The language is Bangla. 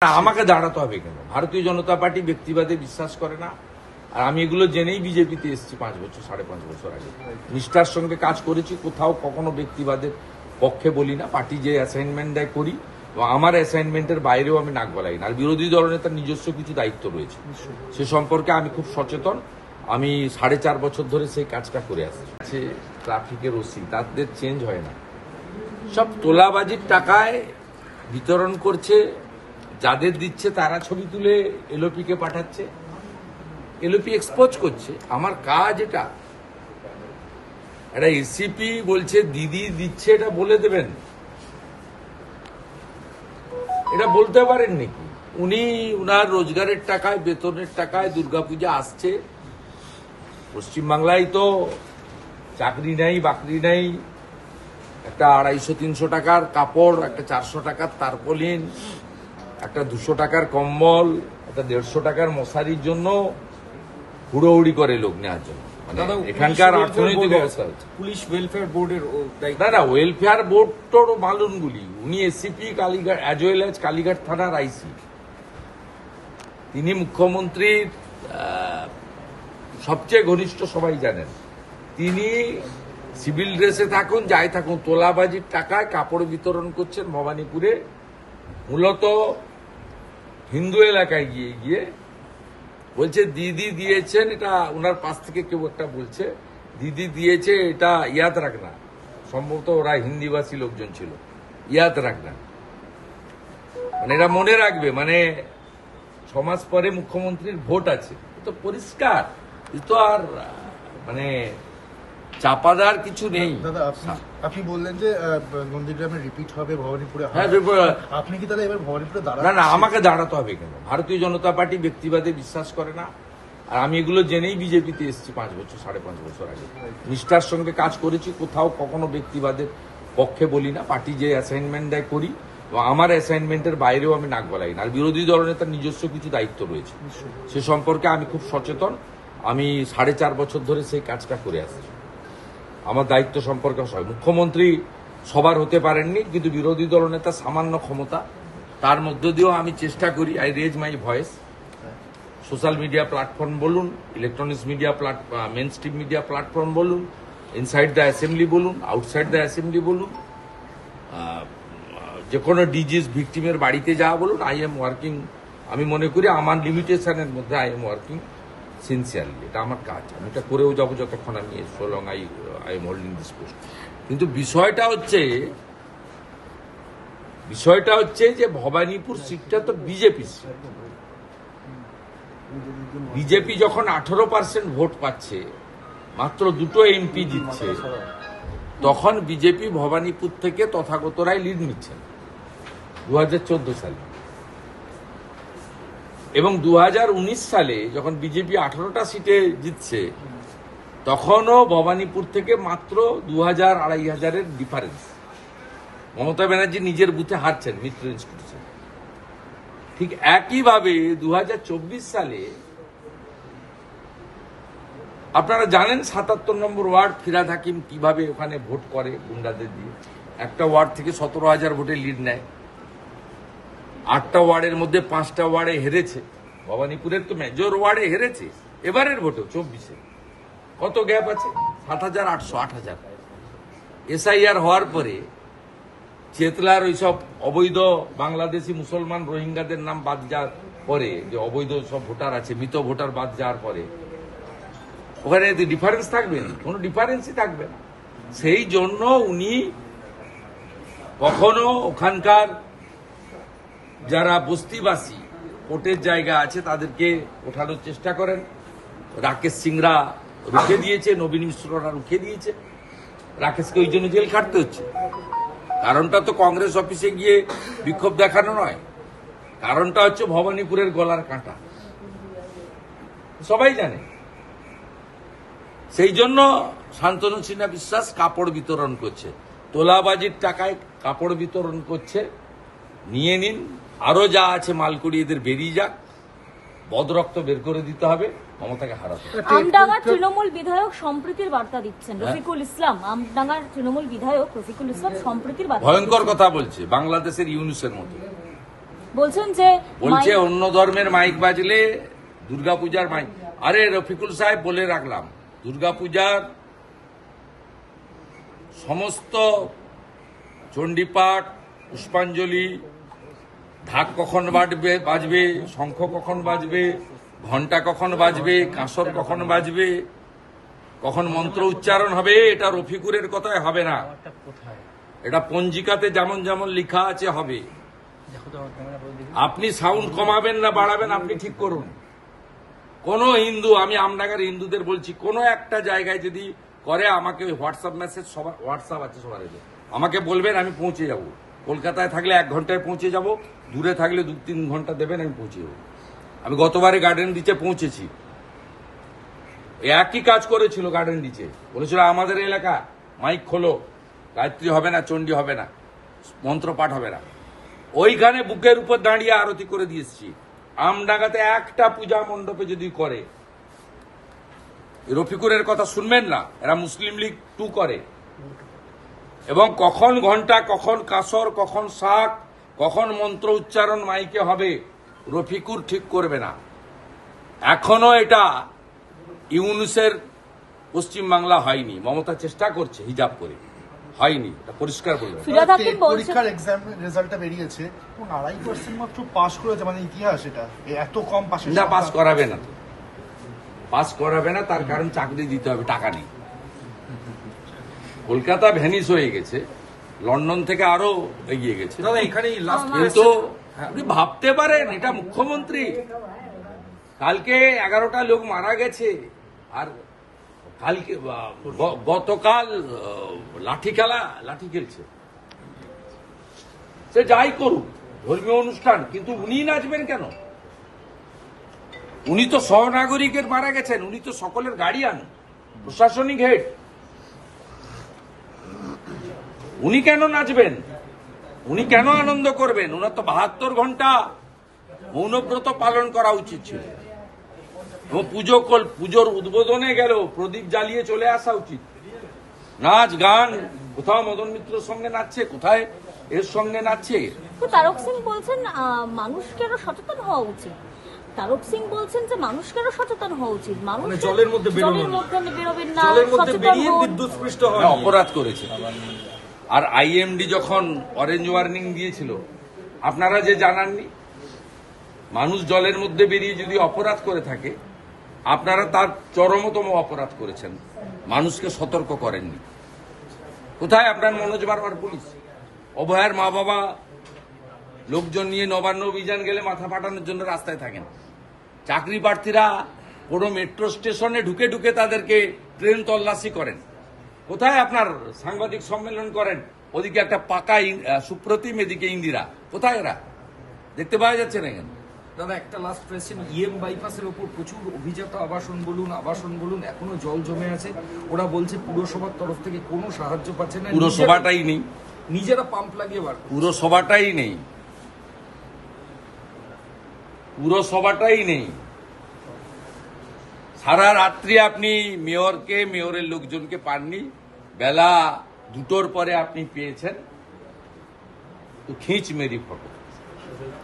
আমাকে দাঁড়াতে হবে কেন? ভারতীয় জনতা পার্টি ব্যক্তিবাদে বিশ্বাস করে না। আর আমি এগুলো জেনেই বিজেপিতে এসেছি 5 বছর 5.5 বছর আগে। নিষ্ঠার সঙ্গে কাজ করেছি, কোথাও কখনো ব্যক্তিবাদের পক্ষে বলি না। পার্টি যে অ্যাসাইনমেন্ট দেয় করি, এবং আমার অ্যাসাইনমেন্টের বাইরেও আমি নাক গলাই না। আর বিরোধী দলনেতার নিজস্ব কিছু দায়িত্ব রয়েছে, সে সম্পর্কে আমি খুব সচেতন। আমি 4.5 বছর ধরে সেই কাজটা করে আসছি। ট্রাফিকের ওসি তাদের চেঞ্জ হয় না, সব তোলাবাজির টাকায় বিতরণ করছে। যাদের দিচ্ছে তারা ছবি তুলে এলওপি কে পাঠাচ্ছে, এলওপি এক্সপোজ করছে। আমার কাজ এটা। এটা এসিপি বলছে দিদি দিচ্ছে, এটা বলে দেবেন। এটা বলতে পারেন নাকি? উনি উনার রোজগারের টাকায়, বেতনের টাকায় দুর্গাপূজা আসছে। পশ্চিমবাংলায় তো চাকরি নেই, বাকরি নেই। একটা 250-300 টাকার কাপড়, একটা 400 টাকার তারপলিন, একটা 200 টাকার কম্বল, একটা 150 টাকার মশারির জন্য হুড়োহুড়ি করে লোক নেওয়ার জন্য। মানে এখানকার অর্থনৈতিক অবস্থা পুলিশ ওয়েলফেয়ার বোর্ডের না, ওয়েলফেয়ার বোর্ড তোর মালুনগুলি। উনি ACP Kalighat, as well as Kalighat থানার আইসি। তিনি মুখ্যমন্ত্রীর সবচেয়ে ঘনিষ্ঠ, সবাই জানেন। তিনি সিভিল ড্রেসে থাকুন, যাই থাকুন, তোলাবাজির টাকায় কাপড় বিতরণ করছেন ভবানীপুরে। মূলত হিন্দু এলাকায় গিয়ে গিয়ে বলছে দিদি দিয়েছেন, এটা ওনার পাশ থেকে কেউ একটা বলছে দিদি দিয়েছে, এটা ইয়াদ রাখনা। সম্ভবত ওরা হিন্দিভাষী লোকজন ছিল। ইয়াদ রাখনা মানে এটা মনে রাখবে, মানে 6 মাস পরে মুখ্যমন্ত্রীর ভোট আছে। তো পরিষ্কার, তো আর মানে চাপাদার কিছু নেই। দাদা আপনি বললেন যে নন্দীগ্রামে রিপিট হবে ভবানীপুরে। হ্যাঁ, আপনি কি তাহলে এবার ভবানীপুরে না, আমাকে দাঁড়াতে হবে কেন? ভারতীয় জনতা পার্টি ব্যক্তিবাদে বিশ্বাস করে না। আর আমি এগুলো জেনেই বিজেপিতে এসেছি 5 বছর 5.5 বছর আগে। নিষ্ঠার সঙ্গে কাজ করেছি, কোথাও কখনো ব্যক্তিবাদের পক্ষে বলি না। পার্টি যে অ্যাসাইনমেন্ট দেয় করি, এবং আমার অ্যাসাইনমেন্টের বাইরেও আমি নাক গলাই না। আর বিরোধী দলনেতার নিজস্ব কিছু দায়িত্ব রয়েছে, সে সম্পর্কে আমি খুব সচেতন। আমি 4.5 বছর ধরে সেই কাজটা করে আসছি। আমার দায়িত্ব সম্পর্কে মুখ্যমন্ত্রী সবার হতে পারেননি, কিন্তু বিরোধী দলনেতা সামান্য ক্ষমতা, তার মধ্য দিয়েও আমি চেষ্টা করি। I raise my voice. Social media platform বলুন, electronics media mainstream media platform বলুন, ইনসাইড দ্য অ্যাসেম্বলি বলুন, আউটসাইড দ্য অ্যাসেম্বলি বলুন, যে কোনো ডিজিজ ভিকটিমের বাড়িতে যাওয়া বলুন। আই এম ওয়ার্কিং, আমি মনে করি আমার লিমিটেশনের মধ্যে আই এম ওয়ার্কিং সিনসিয়ারলি। এটা আমার কাজ, আমি এটা করেও যাবো যতক্ষণ আমি so long I am holding this post. কিন্তু বিষয়টা হচ্ছে যে ভবানীপুর সিটটা তো বিজেপির সিট। বিজেপি যখন 18% ভোট পাচ্ছে, মাত্র 2টো এমপি জিতছে, তখন বিজেপি ভবানীপুর থেকে তথাগতরাই লিড নিচ্ছেন 2014 সালে। এবং 2019 সালে যখন বিজেপি 18টা সিটে জিতছে, তখনও ভবানীপুর থেকে মাত্র 2000-2500 ডিফারেন্স। মমতা ব্যানার্জি নিজের বুথে হারছেন মিত্র ইনস্টিটিউশন। ঠিক একইভাবে 2024 সালে আপনারা জানেন 77 নম্বর ওয়ার্ড ফিরহাদ হাকিম কিভাবে ওখানে ভোট করে গুন্ডাদের দিয়ে। একটা ওয়ার্ড থেকে 17,000 ভোটে লিড নেয়। 8টা ওয়ার্ডের মধ্যে 5টা ওয়ার্ডে হেরেছে। ভবানীপুরের তো মেজর ওয়ার্ডে হেরেছে। এবারের ভোটেও 24-এ কত গ্যাপ আছে? 7,800, 8,000। এসআইআর হওয়ার পরে চেতলার ওইসব অবৈধ বাংলাদেশি মুসলমান রোহিঙ্গাদের নাম বাদ যাওয়ার পরে, যে অবৈধ সব ভোটার আছে, মৃত ভোটার বাদ যাওয়ার পরে, ওখানে ডিফারেন্স থাকবে না, কোনো ডিফারেন্সই থাকবে না। সেই জন্য উনি কখনো ওখানকার যারা বস্তিবাসী ভোটের জায়গা আছে তাদেরকে ওঠানোর চেষ্টা করেন। রাকেশ সিংরা রুখে দিয়েছে, নবীন মিশ্ররা রুখে দিয়েছে। রাকেশকে ওই জন্য জেল খাটতে হচ্ছে। কারণটা তো কংগ্রেস অফিসে গিয়ে বিক্ষোভ দেখানো নয়, কারণটা হচ্ছে ভবানীপুরের গলার কাঁটা, সবাই জানে। সেই জন্য শান্তনু সিনহা বিশ্বাস কাপড় বিতরণ করছে, তোলাবাজির টাকায় কাপড় বিতরণ করছে। নিয়ে নিন, আরো যা আছে মালকুড়ি এদের বেরিয়ে যাক, বদরক্ত বের করে দিতে হবে, মমতাকে হারাতে। আমডাঙ্গার তৃণমূল বিধায়ক সম্প্রীতির বার্তা দিচ্ছেন রফিকুল ইসলাম। আমডাঙ্গার তৃণমূল বিধায়ক রফিকুল ইসলাম সম্প্রীতির বার্তা, ভয়ঙ্কর কথা বলছে, বাংলাদেশের ইউনুসের মতো। বলছেন যে বলছে অন্য ধর্মের মাইক বাজলে দুর্গাপূজার মাইক। আরে রফিকুল সাহেব বলে রাখলাম, দুর্গাপূজার সমস্ত চণ্ডীপাঠ, পুষ্পাঞ্জলি, ঢাক কখন বাজবে, শঙ্খ কখন বাজবে, ঘণ্টা কখন বাজবে, কাঁসর কখন বাজবে, কখন মন্ত্র উচ্চারণ হবে, এটা রফিকুরের কথায় হবে না। এটা পঞ্জিকাতে যেমন যেমন লেখা আছে হবে। আপনি সাউন্ড কমাবেন না বাড়াবেন আপনি ঠিক করুন। কোন হিন্দু, আমি আমনাগার হিন্দুদের বলছি, কোন একটা জায়গায় যদি করে আমাকে হোয়াটসঅ্যাপ মেসেজ, সবার হোয়াটসঅ্যাপ আছে সবার, আমাকে বলবেন, আমি পৌঁছে যাব। কলকাতায় থাকলে 1 ঘন্টায় পৌঁছে যাব, দূরে থাকলে 2-3 ঘন্টা দেবেন, আমি পৌঁছে যাব। আমি গতবারে গার্ডেন রিচে পৌঁছেছি, একই কাজ করেছিল। গার্ডেন রিচে বলেছিল আমাদের এলাকা মাইক খোলো, গায়ত্রী হবে না, চণ্ডী হবে না, মন্ত্রপাঠ হবে না। ওইখানে বুকের উপর দাঁড়িয়ে আরতি করে দিয়েছি। আমডাঙ্গাতে একটা পূজা মণ্ডপে যদি করে, রফিকুরের কথা শুনবেন না, এরা মুসলিম লীগ 2 করে। এবং কখন ঘন্টা, কখন কাসর, কখন শাক, কখন মন্ত্র উচ্চারণ মাইকে হবে, রফিকুর ঠিক করবে না। এখনো এটা ইউনুসের পশ্চিমবাংলা হয়নি। মমতা চেষ্টা করছে হিজাব করে, হয়নি, এটা পরিষ্কার বলবে। ফিরহাদ হাকিম বলছেন পরীক্ষার এক্সাম রেজাল্টটা বেরিয়েছে, 2.5% মাত্র পাস করেছে, মানে ইতিহাস এটা, এত কম পাশের না, পাস করাবে না, পাস করাবে না। তার কারণ চাকরি দিতে হবে, টাকা নেই। কলকাতা ভ্যানিস হয়ে গেছে, লন্ডন থেকে আরো এগিয়ে গেছে। দাদা এখানেই লাস্ট কিন্তু আপনি ভাবতে পারেন, এটা মুখ্যমন্ত্রী, কালকে 11টা লোক মারা গেছে, আর কালকে গতকাল লাঠি খেলছে। সে যাই করুক, ধর্মীয় অনুষ্ঠান, কিন্তু উনি নাচবেন কেন? উনি তো সহনাগরিকের মারা গেছেন, উনি তো সকলের গার্ডিয়ান, প্রশাসনিক হেড। উনি কেন নাচবেন? উনি কেন আনন্দ করবেন? ওনার তো 72 ঘন্টা মৌনব্রত পালন করা উচিত ছিল। এবং পুজোর উদ্বোধনে গেল প্রদীপ জ্বালিয়ে চলে আসা উচিত। নাচ গান, কোথাও মদন মিত্রর সঙ্গে নাচছে, কোথায় এর সঙ্গে নাচছে। তো তারক সিং বলছেন মানুষকে আরো সচেতন হওয়া উচিত। তারক সিং বলছেন যে মানুষকে আরো সচেতন হওয়া উচিত, মানুষ মানে জলের মধ্যে বেরোবেন না, জলের মধ্যে সচেতন বেরিয়ে হন। বিদ্যুৎস্পৃষ্ট হয়, অপরাধ করেছে। আর আইএমডি যখন অরেঞ্জ ওয়ার্নিং দিয়েছিল, আপনারা যে জানাননি, মানুষ জলের মধ্যে বেরিয়ে যদি অপরাধ করে থাকে, আপনারা তার চরমতম অপরাধ করেছেন, মানুষকে সতর্ক করেননি। কোথায় আপনার মনোজ বারবার পুলিশ? অভয়ার মা বাবা লোকজন নিয়ে নবান্ন অভিযান গেলে মাথা ফাটানোর জন্য রাস্তায় থাকেন। চাকরি প্রার্থীরা কোনো মেট্রো স্টেশনে ঢুকে ঢুকে তাদেরকে ট্রেন তল্লাশি করেন। কোথায় আপনার সাংবাদিক সম্মেলন করেন? ওদিকে একটা পাকা সুপ্রতিম, এদিকে ইন্দিরা। কোথায় এরা? দেখতে পাওয়া যাচ্ছে না কেন? দাদা একটা লাস্ট কোয়েশ্চেন, বাইপাসের ওপর প্রচুর অভিজাত আবাসন বলুন এখনো জল জমে আছে। ওরা বলছে পুরসভার তরফ থেকে কোনো সাহায্য পাচ্ছে না, পুরসভাটাই নেই, নিজেরা পাম্প লাগিয়ে বার করছে। পুরসভাটাই নেই, পুরসভাটাই নেই। সারা রাত্রি আপনি মেয়রের লোকজনকে পাননি, বেলা 2টোর পরে আপনি পেয়েছেন। তো খিঁচ মেরি ফটো।